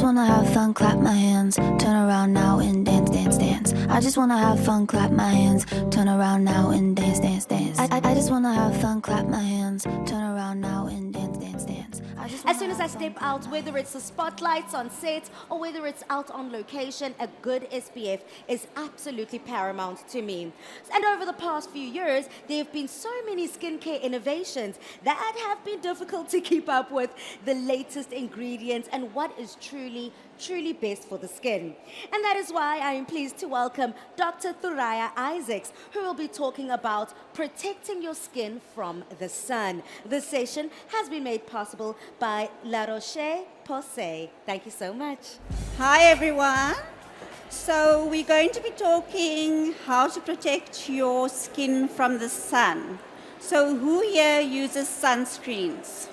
just wanna have fun, clap my hands, turn around now and dance, dance, dance. I just wanna have fun, clap my hands, turn around now and dance, dance, dance. I just wanna have fun, clap my hands, turn around now and dance, dance, dance. As soon as I step out, whether it's the spotlights on set or whether it's out on location, a good SPF is absolutely paramount to me. And over the past few years, there have been so many skincare innovations that have been difficult to keep up with the latest ingredients and what is truly best for the skin. And that is why I am pleased to welcome Dr. Thuraya Isaacs, who will be talking about protecting your skin from the sun. This session has been made possible by Roche, Posay. Thank you so much. Hi everyone. So we're going to be talking how to protect your skin from the sun. So who here uses sunscreens?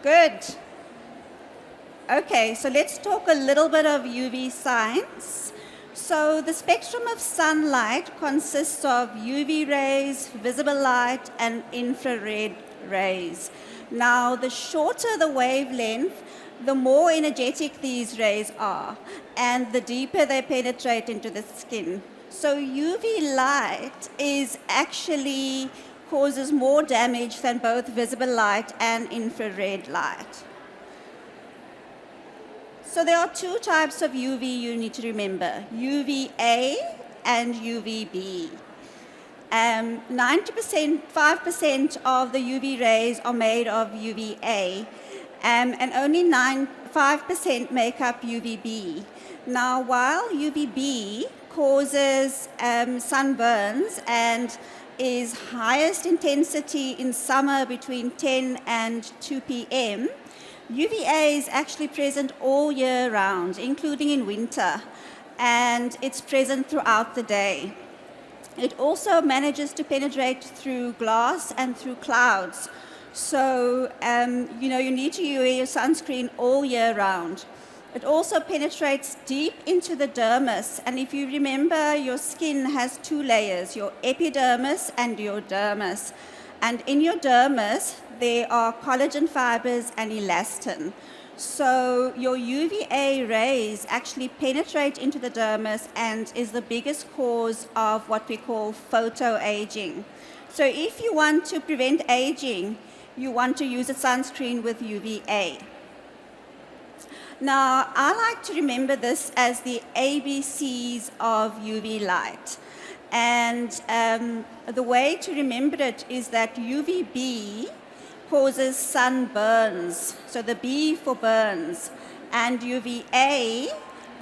Good. Okay, so let's talk a little bit of UV science. So the spectrum of sunlight consists of UV rays, visible light, and infrared rays. Now, the shorter the wavelength, the more energetic these rays are, and the deeper they penetrate into the skin. So UV light is actually causes more damage than both visible light and infrared light. So there are two types of UV you need to remember, UVA and UVB. 5% of the UV rays are made of UVA, and only 5% make up UVB. Now, while UVB causes sunburns and is highest intensity in summer between 10 and 2 p.m., UVA is actually present all year round, including in winter, and it's present throughout the day. It also manages to penetrate through glass and through clouds. So, you need to wear your sunscreen all year round. It also penetrates deep into the dermis, and if you remember, your skin has two layers, your epidermis and your dermis. And in your dermis, there are collagen fibers and elastin. So your UVA rays actually penetrate into the dermis and is the biggest cause of what we call photoaging. So if you want to prevent aging, you want to use a sunscreen with UVA. Now, I like to remember this as the ABCs of UV light. And the way to remember it is that UVB causes sunburns, so the B for burns, and UVA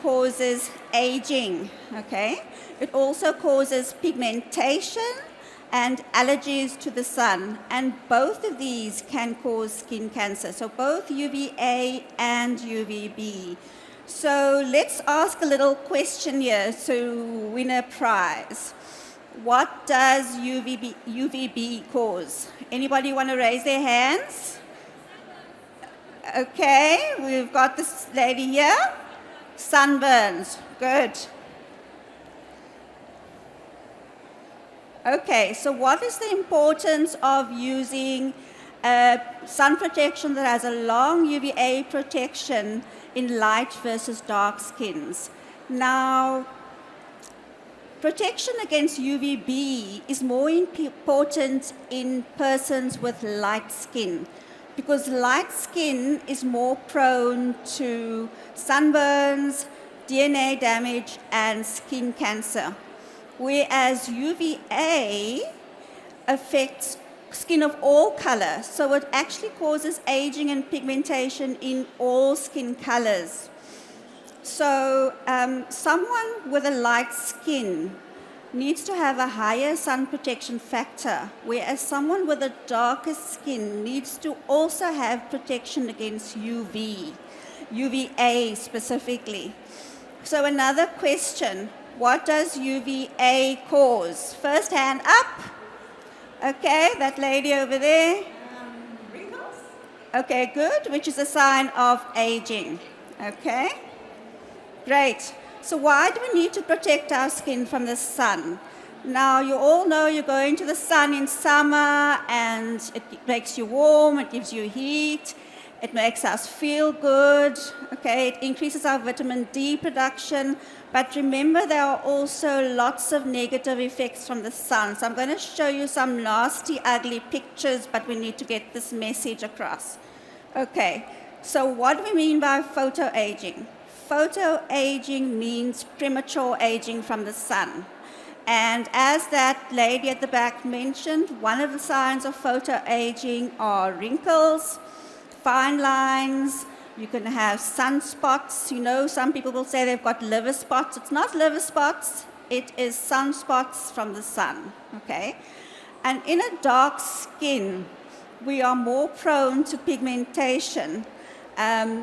causes aging, okay? It also causes pigmentation and allergies to the sun, and both of these can cause skin cancer, so both UVA and UVB. So let's ask a little question here to win a prize. What does UVB cause? Anybody want to raise their hands? Okay, we've got this lady here. Sunburns, good. Okay, so what is the importance of using sun protection that has a long UVA protection in light versus dark skins? Now, protection against UVB is more important in persons with light skin because light skin is more prone to sunburns, DNA damage, and skin cancer, whereas UVA affects skin of all colors, so it actually causes aging and pigmentation in all skin colors. So someone with a light skin needs to have a higher sun protection factor, whereas someone with a darker skin needs to also have protection against UVA specifically. So another question, what does UVA cause? First hand up. Okay, that lady over there. Wrinkles. Okay, good, which is a sign of aging. Okay. Great. So why do we need to protect our skin from the sun? Now, you all know you're going to the sun in summer and it makes you warm, it gives you heat. It makes us feel good, okay? It increases our vitamin D production. But remember, there are also lots of negative effects from the sun. So I'm going to show you some nasty, ugly pictures, but we need to get this message across. Okay, so what do we mean by photoaging? Photoaging means premature aging from the sun. And as that lady at the back mentioned, one of the signs of photoaging are wrinkles, fine lines. You can have sunspots. You know, some people will say they've got liver spots. It's not liver spots, it is sunspots from the sun, okay? And in a dark skin, we are more prone to pigmentation.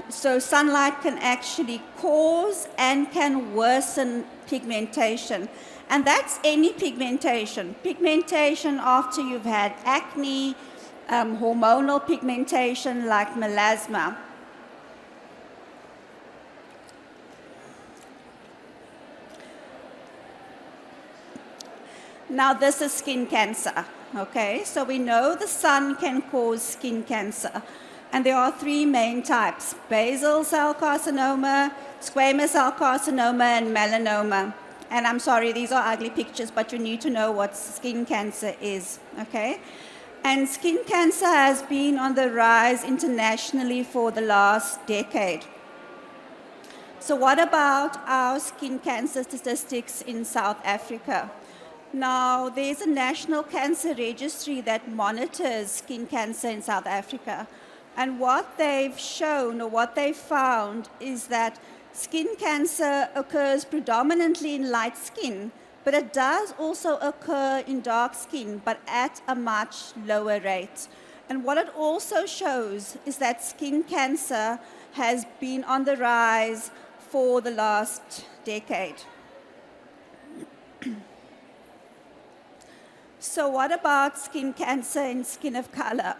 So sunlight can actually cause and can worsen pigmentation. And that's any pigmentation. Pigmentation after you've had acne, hormonal pigmentation like melasma. Now this is skin cancer, okay? So we know the sun can cause skin cancer. And there are three main types: basal cell carcinoma, squamous cell carcinoma, and melanoma. And I'm sorry, these are ugly pictures, but you need to know what skin cancer is, okay? And skin cancer has been on the rise internationally for the last decade. So what about our skin cancer statistics in South Africa? Now, there's a national cancer registry that monitors skin cancer in South Africa. And what they've shown, or what they've found, is that skin cancer occurs predominantly in light skin, but it does also occur in dark skin, but at a much lower rate. And what it also shows is that skin cancer has been on the rise for the last decade. So what about skin cancer in skin of color?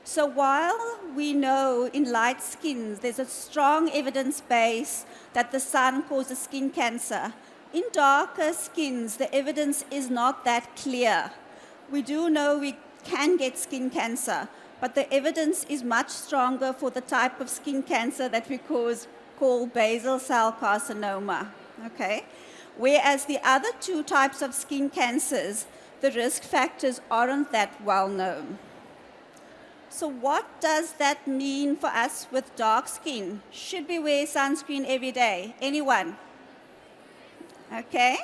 So while we know in light skins there's a strong evidence base that the sun causes skin cancer, in darker skins the evidence is not that clear. We do know we can get skin cancer, but the evidence is much stronger for the type of skin cancer that we call basal cell carcinoma, okay? Whereas the other two types of skin cancers, the risk factors aren't that well known. So what does that mean for us with dark skin? Should we wear sunscreen every day? Anyone? Okay,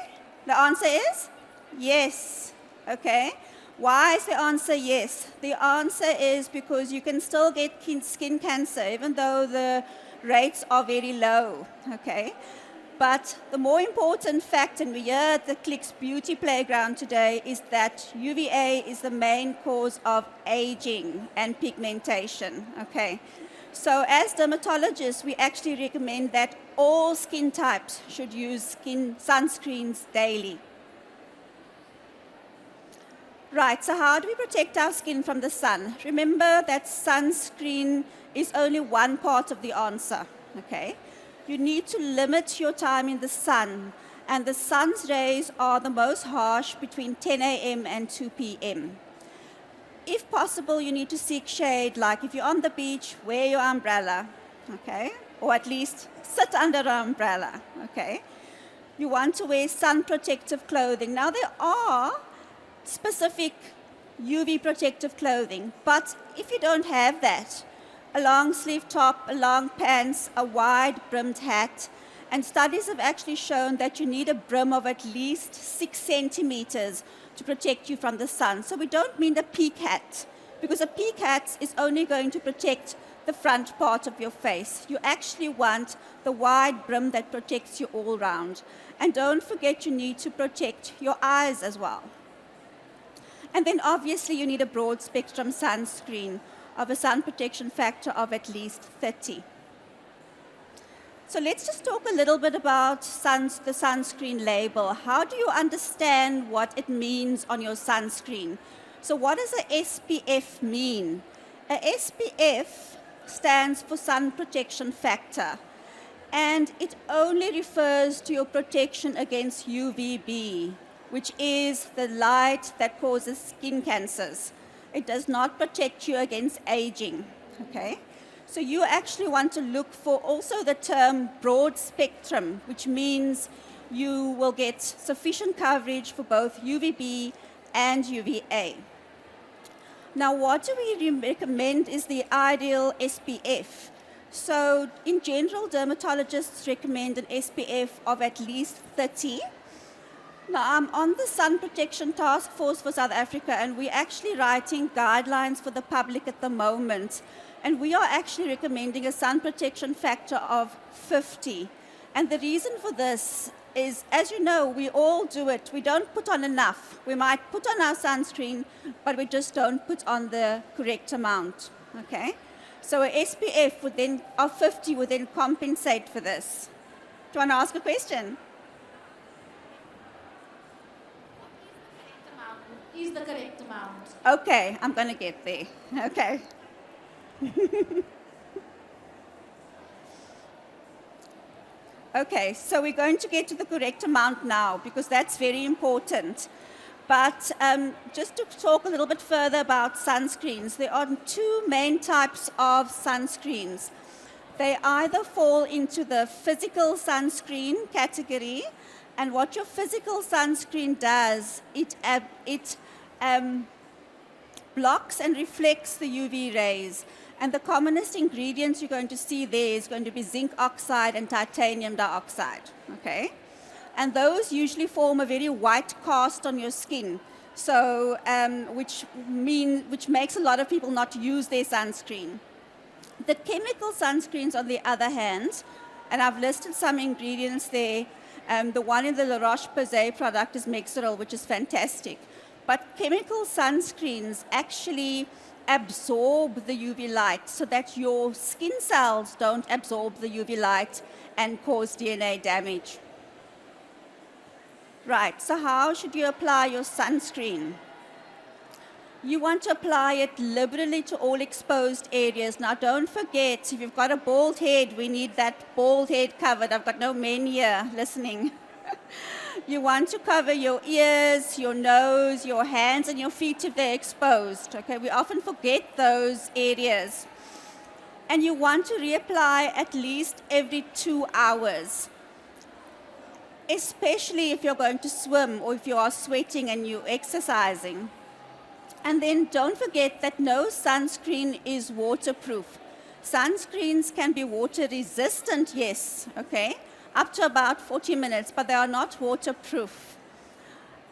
the answer is yes, okay? Why is the answer yes? The answer is because you can still get skin cancer even though the rates are very low, okay? But the more important fact, and we're here at the Clicks Beauty Playground today, is that UVA is the main cause of aging and pigmentation, okay? So as dermatologists, we actually recommend that all skin types should use sunscreens daily. Right, so how do we protect our skin from the sun? Remember that sunscreen is only one part of the answer, okay? You need to limit your time in the sun, and the sun's rays are the most harsh between 10 a.m. and 2 p.m. If possible, you need to seek shade, like if you're on the beach, wear your umbrella, okay? Or at least sit under an umbrella, okay? You want to wear sun protective clothing. Now, there are specific UV protective clothing, but if you don't have that, a long sleeve top, a long pants, a wide brimmed hat. And studies have actually shown that you need a brim of at least 6 centimeters to protect you from the sun. So we don't mean a peak hat, because a peak hat is only going to protect the front part of your face. You actually want the wide brim that protects you all round. And don't forget you need to protect your eyes as well. And then obviously you need a broad spectrum sunscreen of a sun protection factor of at least 30. So let's just talk a little bit about the sunscreen label. How do you understand what it means on your sunscreen? So what does a SPF mean? A SPF stands for sun protection factor, and it only refers to your protection against UVB, which is the light that causes skin cancers. It does not protect you against aging, okay? So you actually want to look for also the term broad spectrum, which means you will get sufficient coverage for both UVB and UVA. Now, what do we recommend is the ideal SPF. So in general, dermatologists recommend an SPF of at least 30. Now, I'm on the Sun Protection Task Force for South Africa, and we're actually writing guidelines for the public at the moment. And we are actually recommending a sun protection factor of 50. And the reason for this is, as you know, we all do it. We don't put on enough. We might put on our sunscreen, but we just don't put on the correct amount, okay? So a SPF would then, of 50 would then compensate for this. Do you want to ask a question? Is the correct amount? Okay, I'm going to get there. Okay. Okay, so we're going to get to the correct amount now because that's very important. But just to talk a little bit further about sunscreens, there are two main types of sunscreens. They either fall into the physical sunscreen category, and what your physical sunscreen does, it blocks and reflects the UV rays. And the commonest ingredients you're going to see there is going to be zinc oxide and titanium dioxide, okay? And those usually form a very white cast on your skin, so which makes a lot of people not use their sunscreen. The chemical sunscreens, on the other hand, and I've listed some ingredients there. The one in the Roche Posay product is Mexerol, which is fantastic. But chemical sunscreens actually absorb the UV light so that your skin cells don't absorb the UV light and cause DNA damage. Right, so how should you apply your sunscreen? You want to apply it liberally to all exposed areas. Now don't forget, if you've got a bald head, we need that bald head covered. I've got no men here listening. You want to cover your ears, your nose, your hands, and your feet if they're exposed. Okay, we often forget those areas. And you want to reapply at least every 2 hours, especially if you're going to swim or if you are sweating and you're exercising. And then don't forget that no sunscreen is waterproof. Sunscreens can be water resistant, yes, okay, up to about 40 minutes, but they are not waterproof.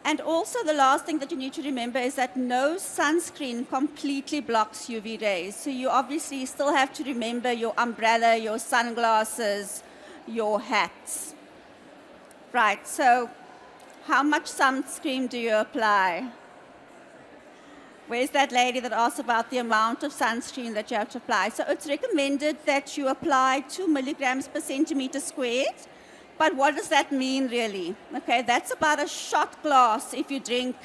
And also the last thing that you need to remember is that no sunscreen completely blocks UV rays. So you obviously still have to remember your umbrella, your sunglasses, your hats. Right, so how much sunscreen do you apply? Where's that lady that asked about the amount of sunscreen that you have to apply? So it's recommended that you apply 2 milligrams per centimeter squared. But what does that mean, really? Okay, that's about a shot glass if you drink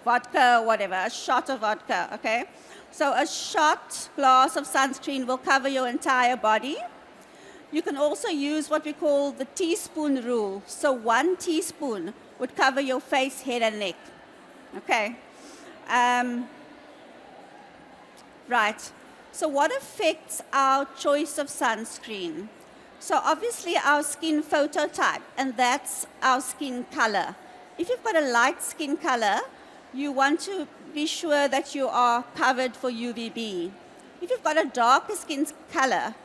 vodka or whatever, a shot of vodka, okay? So a shot glass of sunscreen will cover your entire body. You can also use what we call the teaspoon rule. So 1 teaspoon would cover your face, head, and neck, okay? Right, so what affects our choice of sunscreen? So obviously our skin phototype, and that's our skin color. If you've got a light skin color, you want to be sure that you are covered for UVB. If you've got a darker skin color,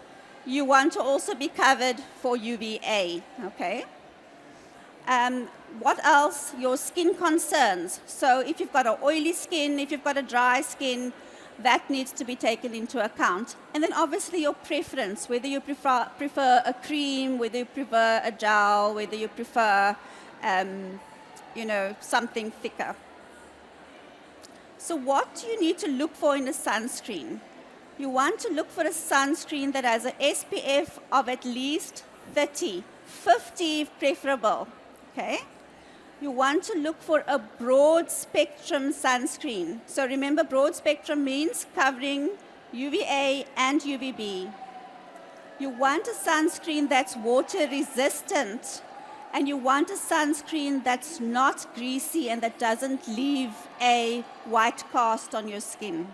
you want to also be covered for UVA, okay? What else? Your skin concerns. So if you've got an oily skin, if you've got a dry skin, that needs to be taken into account. And then obviously your preference, whether you prefer a cream, whether you prefer a gel, whether you prefer, something thicker. So what do you need to look for in a sunscreen? You want to look for a sunscreen that has an SPF of at least 30, 50 if preferable, okay? You want to look for a broad spectrum sunscreen. So remember, broad spectrum means covering UVA and UVB. You want a sunscreen that's water resistant. And you want a sunscreen that's not greasy and that doesn't leave a white cast on your skin.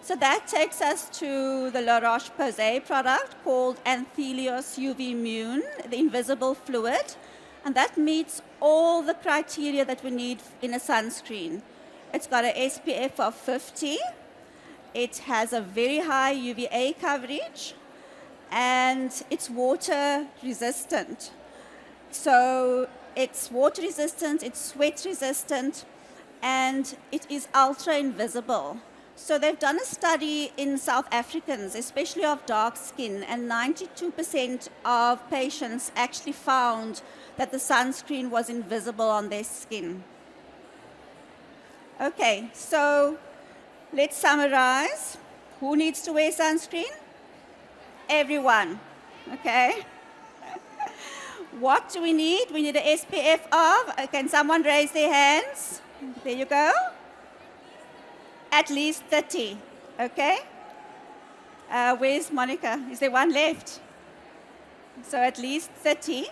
So that takes us to the La Roche Posay product called Anthelios UV Immune, the invisible fluid. And that meets all the criteria that we need in a sunscreen. It's got an SPF of 50. It has a very high UVA coverage. And it's water resistant. So it's water resistant, it's sweat resistant, and it is ultra invisible. So they've done a study in South Africans, especially of dark skin, and 92% of patients actually found that the sunscreen was invisible on their skin. Okay, so let's summarize. Who needs to wear sunscreen? Everyone, okay? What do we need? We need an SPF of, can someone raise their hands? There you go. At least 30, okay? Where's Monica? Is there one left? So at least 30.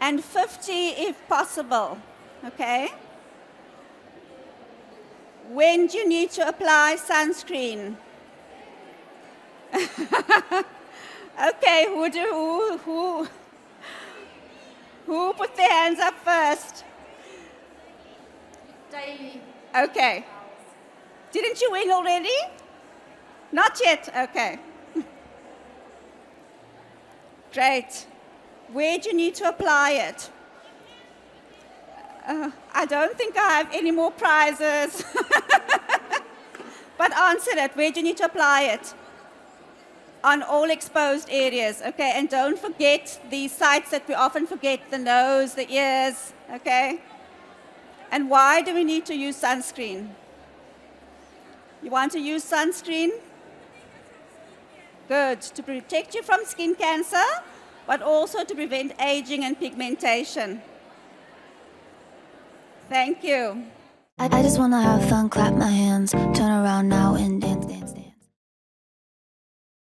And 50 if possible, okay? When do you need to apply sunscreen? Okay, who put their hands up first? Daily. Okay. Didn't you win already? Not yet, okay. Great. Where do you need to apply it? I don't think I have any more prizes. But answer it. Where do you need to apply it? On all exposed areas, okay? And don't forget the sites that we often forget, the nose, the ears, okay? And why do we need to use sunscreen? You want to use sunscreen? Good, to protect you from skin cancer, but also to prevent aging and pigmentation. Thank you. I just wanna have fun, clap my hands, turn around now and dance, dance, dance.